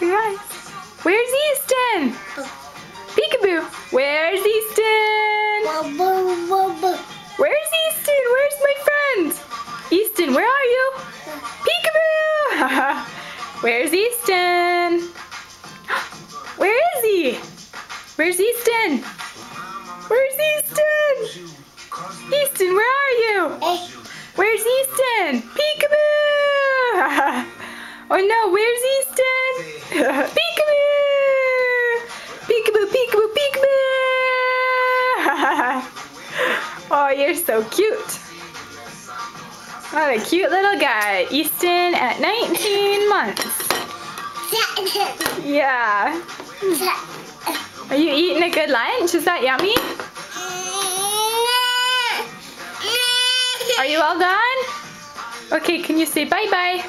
Guys, where's Easton? Peekaboo, where's Easton? Where's Easton? Where's my friend? Easton, where are you? Peekaboo! Where's Easton? Where is he? Where's Easton? Where's Easton? Easton, where are you? Where's Easton? Peekaboo! Oh no, where's Easton? Peekaboo! Peekaboo, peekaboo, peekaboo! Oh, you're so cute. What a cute little guy. Easton at 19 months. Yeah. Are you eating a good lunch? Is that yummy? Are you all done? Okay, can you say bye-bye?